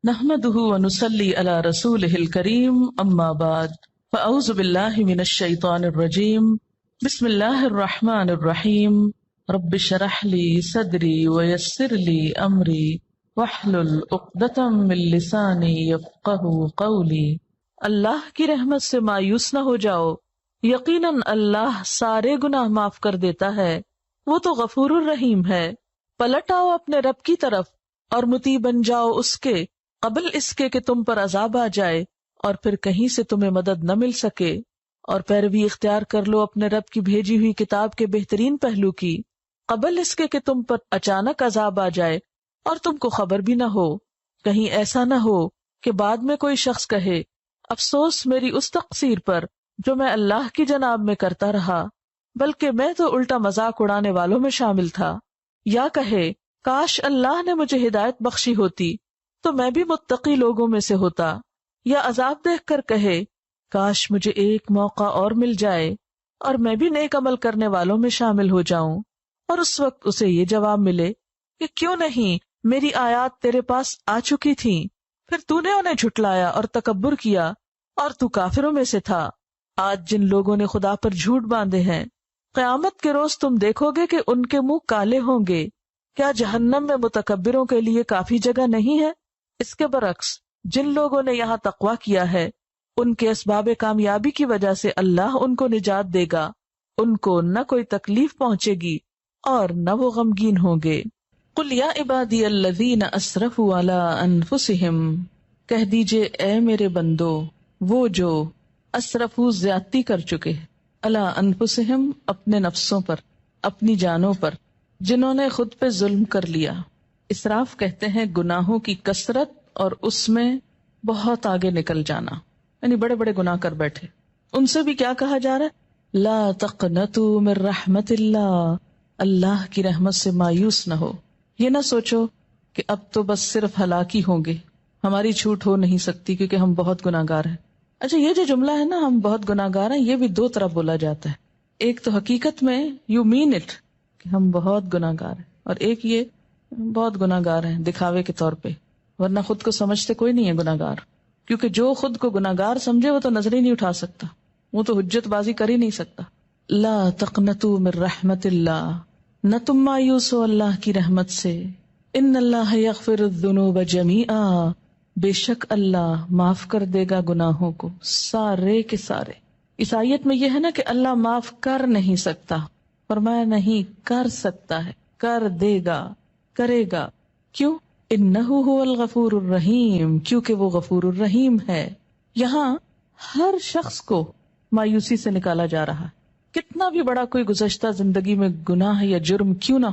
نحمده ونصلي على رسوله الكريم اما بعد فاعوذ بالله من الشيطان الرجيم بسم الله الرحمن الرحيم رب اشرح لي صدري ويسر لي امري واحلل عقدة من لساني يفقهوا قولي۔ اللہ کی رحمت سے مایوس نہ ہو جاؤ، یقیناً اللہ سارے گناہ معاف کر دیتا ہے، وہ تو غفور الرحیم ہے۔ پلٹ آؤ اپنے رب کی طرف اور مطیع بن جاؤ اس کے، قبل اس کے کہ تم پر عذاب آ جائے اور پھر کہیں سے تمہیں مدد نہ مل سکے، اور پیروی اختیار کر لو اپنے رب کی بھیجی ہوئی کتاب کے بہترین پہلو کی، قبل اس کے کہ تم پر اچانک عذاب آ جائے اور تم کو خبر بھی نہ ہو۔ کہیں ایسا نہ ہو کہ بعد میں کوئی شخص کہے افسوس میری اس تقصیر پر جو میں اللہ کی جناب میں کرتا رہا، بلکہ میں تو الٹا مذاق اڑانے والوں میں شامل تھا۔ یا کہے کاش اللہ نے مجھے ہدایت بخشی ہوتی تو میں بھی متقی لوگوں میں سے ہوتا۔ یا عذاب دیکھ کر کہے کاش مجھے ایک موقع اور مل جائے اور میں بھی نیک عمل کرنے والوں میں شامل ہو جاؤں، اور اس وقت اسے یہ جواب ملے کہ کیوں نہیں، میری آیات تیرے پاس آ چکی تھیں، پھر تو نے انہیں جھٹلایا اور تکبر کیا اور تو کافروں میں سے تھا۔ آج جن لوگوں نے خدا پر جھوٹ باندھے ہیں، قیامت کے روز تم دیکھو گے کہ ان کے منہ کالے ہوں گے۔ کیا جہنم میں متکبروں کے لیے کافی جگہ نہیں ہے؟ اس کے برعکس جن لوگوں نے یہاں تقویٰ کیا ہے، ان کے اسباب کامیابی کی وجہ سے اللہ ان کو نجات دے گا، ان کو نہ کوئی تکلیف پہنچے گی اور نہ وہ غمگین ہوں گے۔ قل یا عبادی الذین اسرفوا علی انفسہم، کہہ دیجئے اے میرے بندو، وہ جو اسرفوا زیادتی کر چکے، علی انفسہم اپنے نفسوں پر، اپنی جانوں پر، جنہوں نے خود پہ ظلم کر لیا۔ اسراف کہتے ہیں گناہوں کی کثرت اور اس میں بہت آگے نکل جانا، یعنی بڑے بڑے گناہ کر بیٹھے۔ ان سے بھی کیا کہا جا رہا ہے؟ لا تقنطوا من رحمت اللہ، اللہ کی رحمت سے مایوس نہ ہو۔ یہ نہ سوچو کہ اب تو بس صرف ہلاکی ہوں گے، ہماری چھوٹ ہو نہیں سکتی کیونکہ ہم بہت گناہ گار ہیں۔ اچھا، یہ جو جملہ ہے نا، ہم بہت گناہ گار ہیں، یہ بھی دو طرح بولا جاتا ہے۔ ایک تو حقیقت میں یو مین اٹ کہ ہم بہت گناہ گار ہیں، اور ایک یہ بہت گناہ گار ہیں دکھاوے کے طور پہ، ورنہ خود کو سمجھتے کوئی نہیں ہے گناہ گار، کیونکہ جو خود کو گناہ گار سمجھے وہ تو نظر ہی نہیں اٹھا سکتا، وہ تو حجت بازی کر ہی نہیں سکتا۔ لا تقنطوا من رحمت اللہ، نہ تم مایوس ہو اللہ کی رحمت سے۔ ان اللہ یغفر الذنوب جمیعا، بے شک اللہ معاف کر دے گا گناہوں کو سارے کے سارے۔ اس آیت میں یہ ہے نا کہ اللہ معاف کر نہیں سکتا، فرمایا نہیں کر سکتا ہے، کر دے گا، کرے گا۔ کیوں؟ انہ هو الغفور الرحیم، کیونکہ وہ غفور الرحیم ہے۔ یہاں ہر شخص کو مایوسی سے نکالا جا رہا ہے، کتنا بھی بڑا کوئی گزشتہ زندگی میں گناہ یا جرم کیوں نہ ہو۔